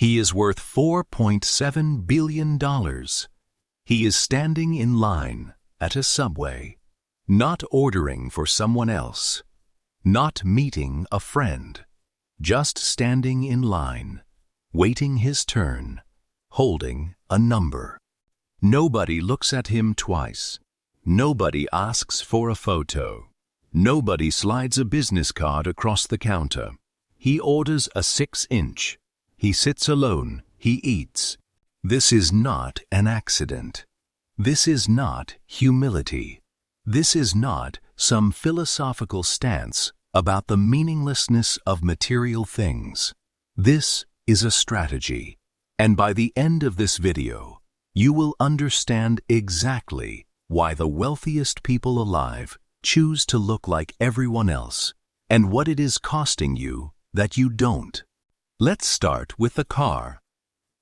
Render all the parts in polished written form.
He is worth $4.7 billion. He is standing in line at a subway, not ordering for someone else, not meeting a friend, just standing in line, waiting his turn, holding a number. Nobody looks at him twice. Nobody asks for a photo. Nobody slides a business card across the counter. He orders a 6-inch. He sits alone. He eats. This is not an accident. This is not humility. This is not some philosophical stance about the meaninglessness of material things. This is a strategy. And by the end of this video, you will understand exactly why the wealthiest people alive choose to look like everyone else, and what it is costing you that you don't. Let's start with the car.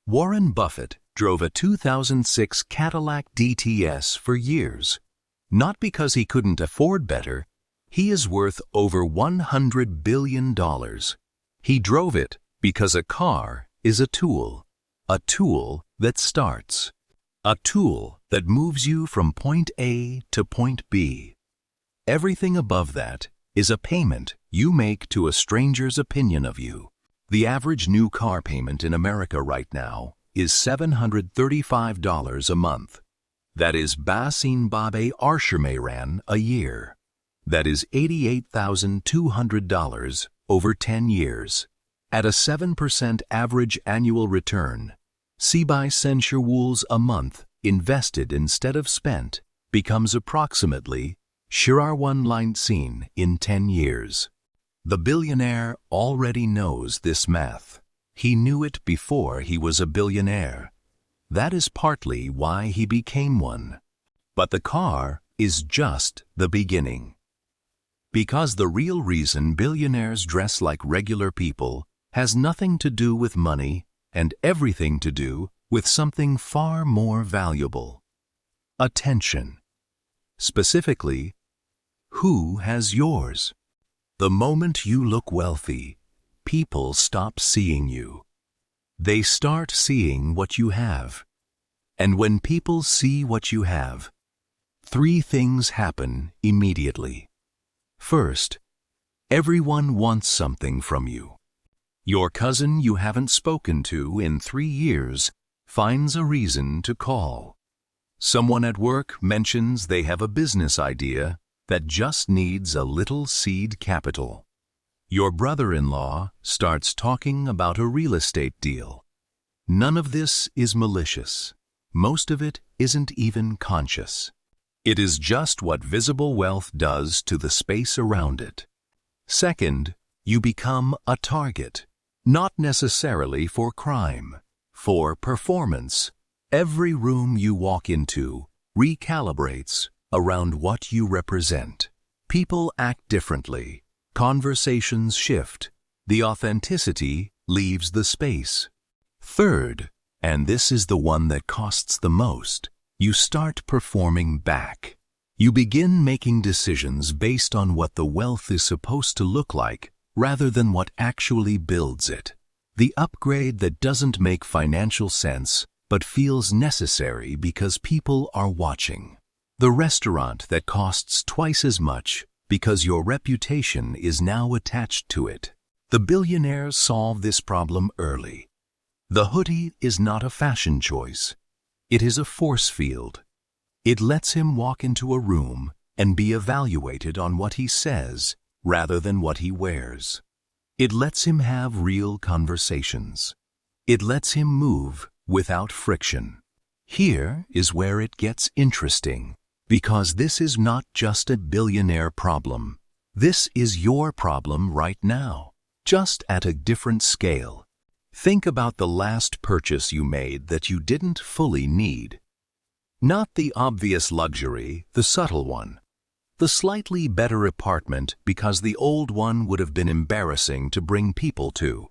Warren Buffett drove a 2006 Cadillac DTS for years. Not because he couldn't afford better, he is worth over $100 billion. He drove it because a car is a tool that starts, a tool that moves you from point A to point B. Everything above that is a payment you make to a stranger's opinion of you. The average new car payment in America right now is $735 a month. That is Basin Babe Arshermayran a year. That is $88,200 over 10 years. At a 7% average annual return, Sibai Senshirwools a month invested instead of spent becomes approximately Shirarwan Line Scene in 10 years. The billionaire already knows this math. He knew it before he was a billionaire. That is partly why he became one. But the car is just the beginning. Because the real reason billionaires dress like regular people has nothing to do with money and everything to do with something far more valuable: attention. Specifically, who has yours? The moment you look wealthy, people stop seeing you. They start seeing what you have. And when people see what you have, 3 things happen immediately. First, everyone wants something from you. Your cousin you haven't spoken to in 3 years finds a reason to call. Someone at work mentions they have a business idea that just needs a little seed capital. Your brother-in-law starts talking about a real estate deal. None of this is malicious. Most of it isn't even conscious. It is just what visible wealth does to the space around it. Second, you become a target. Not necessarily for crime, for performance. Every room you walk into recalibrates around what you represent. People act differently. Conversations shift. The authenticity leaves the space. Third, and this is the one that costs the most, you start performing back. You begin making decisions based on what the wealth is supposed to look like, rather than what actually builds it. The upgrade that doesn't make financial sense but feels necessary because people are watching. The restaurant that costs twice as much because your reputation is now attached to it. The billionaires solve this problem early. The hoodie is not a fashion choice. It is a force field. It lets him walk into a room and be evaluated on what he says rather than what he wears. It lets him have real conversations. It lets him move without friction. Here is where it gets interesting, because this is not just a billionaire problem. This is your problem right now, just at a different scale. Think about the last purchase you made that you didn't fully need. Not the obvious luxury, the subtle one. The slightly better apartment because the old one would have been embarrassing to bring people to.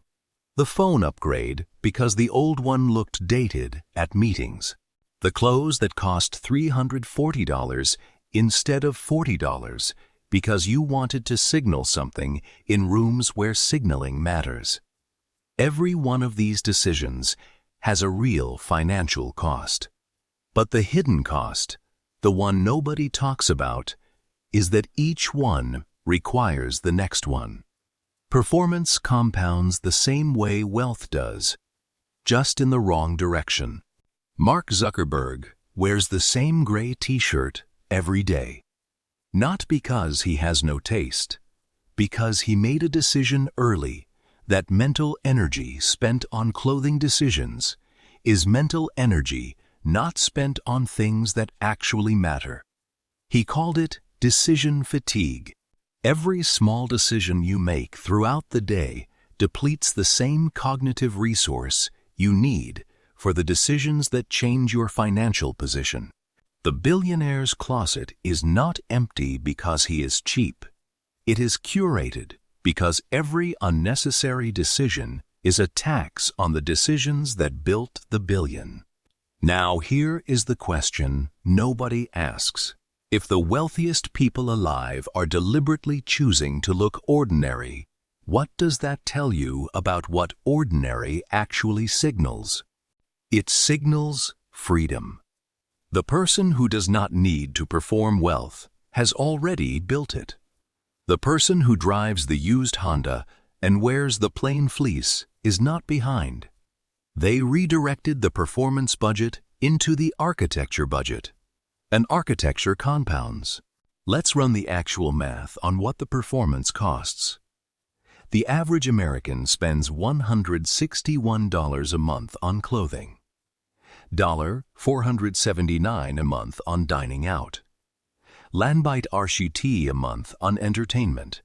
The phone upgrade because the old one looked dated at meetings. The clothes that cost $340 instead of $40 because you wanted to signal something in rooms where signaling matters. Every one of these decisions has a real financial cost. But the hidden cost, the one nobody talks about, is that each one requires the next one. Performance compounds the same way wealth does, just in the wrong direction. Mark Zuckerberg wears the same gray t-shirt every day. Not because he has no taste, because he made a decision early that mental energy spent on clothing decisions is mental energy not spent on things that actually matter. He called it decision fatigue. Every small decision you make throughout the day depletes the same cognitive resource you need for the decisions that change your financial position. The billionaire's closet is not empty because he is cheap. It is curated because every unnecessary decision is a tax on the decisions that built the billion. Now here is the question nobody asks. If the wealthiest people alive are deliberately choosing to look ordinary, what does that tell you about what ordinary actually signals? It signals freedom. The person who does not need to perform wealth has already built it. The person who drives the used Honda and wears the plain fleece is not behind. They redirected the performance budget into the architecture budget. And architecture compounds. Let's run the actual math on what the performance costs. The average American spends $161 a month on clothing. $479 a month on dining out. Landbyte RCT a month on entertainment.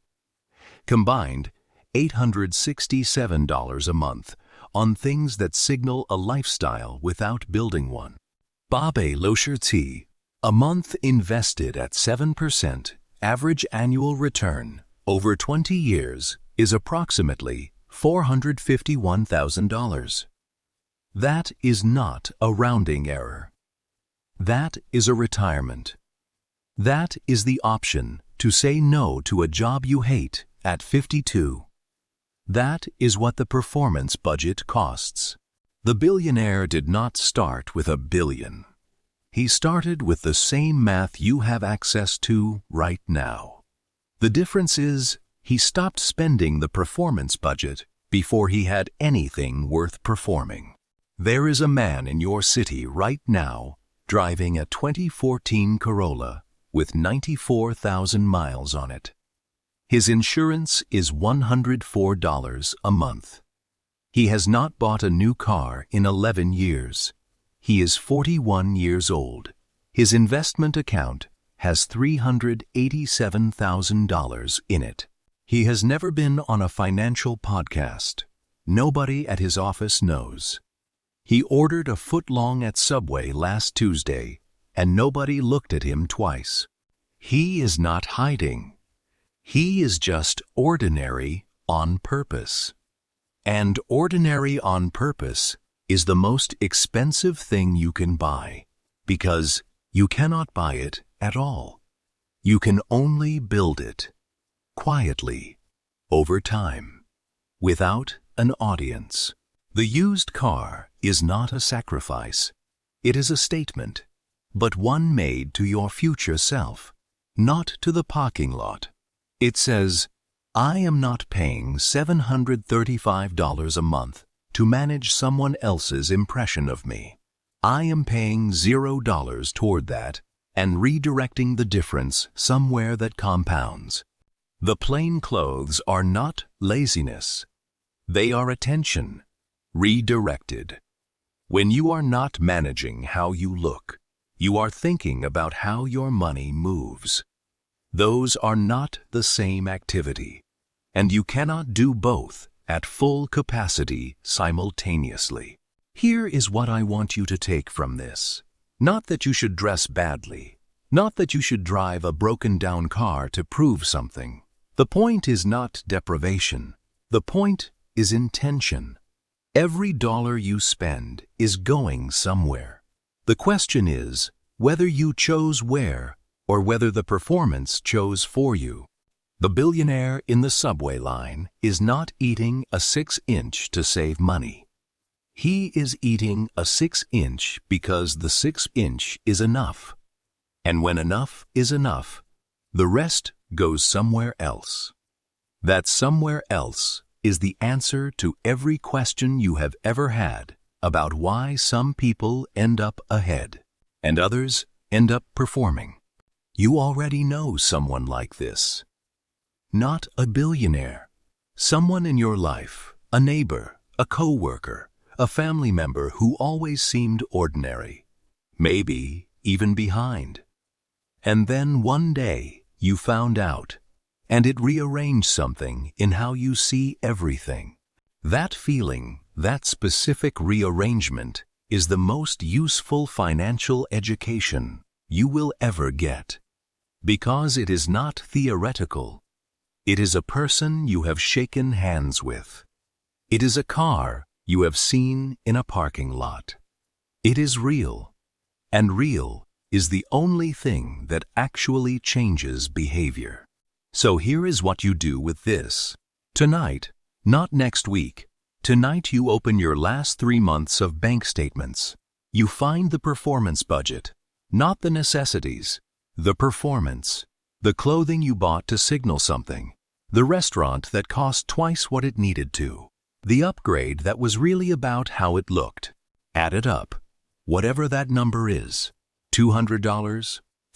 Combined, $867 a month on things that signal a lifestyle without building one. Babe Locherty, a month invested at 7% average annual return over 20 years is approximately $451,000. That is not a rounding error. That is a retirement. That is the option to say no to a job you hate at 52. That is what the performance budget costs. The billionaire did not start with $1 billion. He started with the same math you have access to right now. The difference is he stopped spending the performance budget before he had anything worth performing. There is a man in your city right now driving a 2014 Corolla with 94,000 miles on it. His insurance is $104 a month. He has not bought a new car in 11 years. He is 41 years old. His investment account has $387,000 in it. He has never been on a financial podcast. Nobody at his office knows. He ordered a foot-long at Subway last Tuesday, and nobody looked at him twice. He is not hiding. He is just ordinary on purpose. And ordinary on purpose is the most expensive thing you can buy, because you cannot buy it at all. You can only build it, quietly, over time, without an audience. The used car is not a sacrifice. It is a statement, but one made to your future self, not to the parking lot. It says, I am not paying $735 a month to manage someone else's impression of me. I am paying $0 toward that and redirecting the difference somewhere that compounds. The plain clothes are not laziness. They are attention, redirected. When you are not managing how you look, you are thinking about how your money moves. Those are not the same activity, and you cannot do both at full capacity simultaneously. Here is what I want you to take from this. Not that you should dress badly, not that you should drive a broken-down car to prove something. The point is not deprivation. The point is intention. Every dollar you spend is going somewhere. The question is whether you chose where or whether the performance chose for you. The billionaire in the subway line is not eating a 6-inch to save money. He is eating a 6-inch because the 6-inch is enough. And when enough is enough, the rest goes somewhere else. That somewhere else is the answer to every question you have ever had about why some people end up ahead and others end up performing. You already know someone like this. Not a billionaire. Someone in your life, a neighbor, a co-worker, a family member who always seemed ordinary, maybe even behind. And then one day you found out, and it rearranged something in how you see everything. That feeling, that specific rearrangement, is the most useful financial education you will ever get. Because it is not theoretical. It is a person you have shaken hands with. It is a car you have seen in a parking lot. It is real. And real is the only thing that actually changes behavior. So here is what you do with this. Tonight, not next week, tonight you open your last 3 months of bank statements. You find the performance budget, not the necessities, the performance, the clothing you bought to signal something, the restaurant that cost twice what it needed to, the upgrade that was really about how it looked. Add it up, whatever that number is, $200,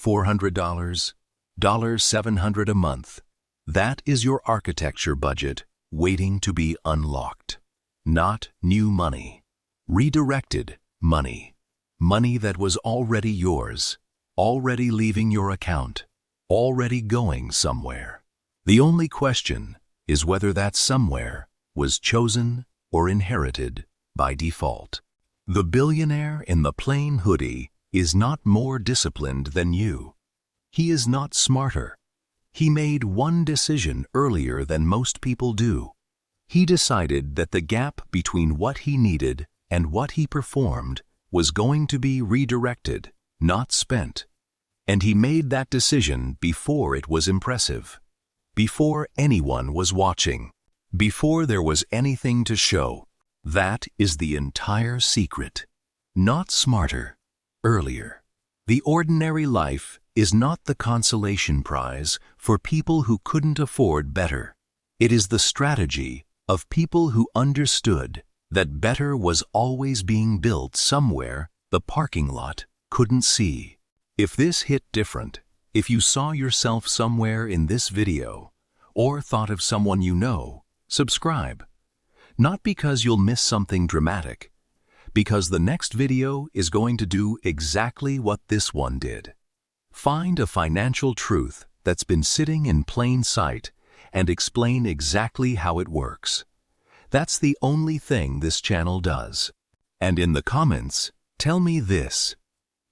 $400, $700 a month. That is your architecture budget waiting to be unlocked. Not new money, redirected money. Money that was already yours, already leaving your account, already going somewhere. The only question is whether that somewhere was chosen or inherited by default. The billionaire in the plain hoodie is not more disciplined than you. He is not smarter. He made one decision earlier than most people do. He decided that the gap between what he needed and what he performed was going to be redirected, not spent. And he made that decision before it was impressive, before anyone was watching, before there was anything to show. That is the entire secret. Not smarter, earlier. The ordinary life is not the consolation prize for people who couldn't afford better. It is the strategy of people who understood that better was always being built somewhere the parking lot couldn't see. If this hit different, if you saw yourself somewhere in this video, or thought of someone you know, subscribe. Not because you'll miss something dramatic, because the next video is going to do exactly what this one did. Find a financial truth that's been sitting in plain sight and explain exactly how it works. That's the only thing this channel does. And in the comments, tell me this.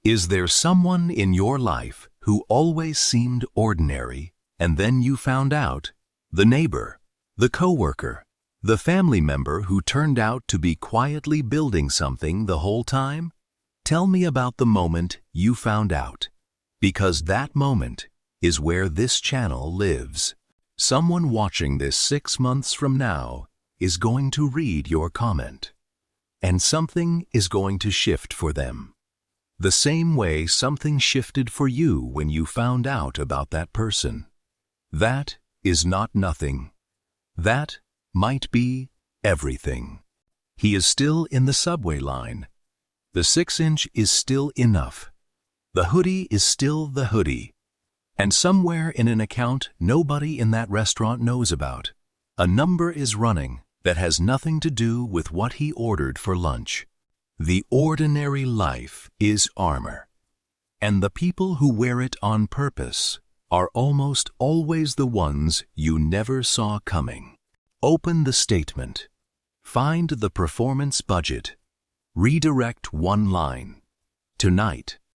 Is there someone in your life who always seemed ordinary and then you found out? The neighbor, the coworker, the family member who turned out to be quietly building something the whole time? Tell me about the moment you found out. Because that moment is where this channel lives. Someone watching this 6 months from now is going to read your comment. And something is going to shift for them. The same way something shifted for you when you found out about that person. That is not nothing. That might be everything. He is still in the subway line. The 6-inch is still enough. The hoodie is still the hoodie. And somewhere in an account nobody in that restaurant knows about, a number is running that has nothing to do with what he ordered for lunch. The ordinary life is armor. And the people who wear it on purpose are almost always the ones you never saw coming. Open the statement. Find the performance budget. Redirect one line. Tonight,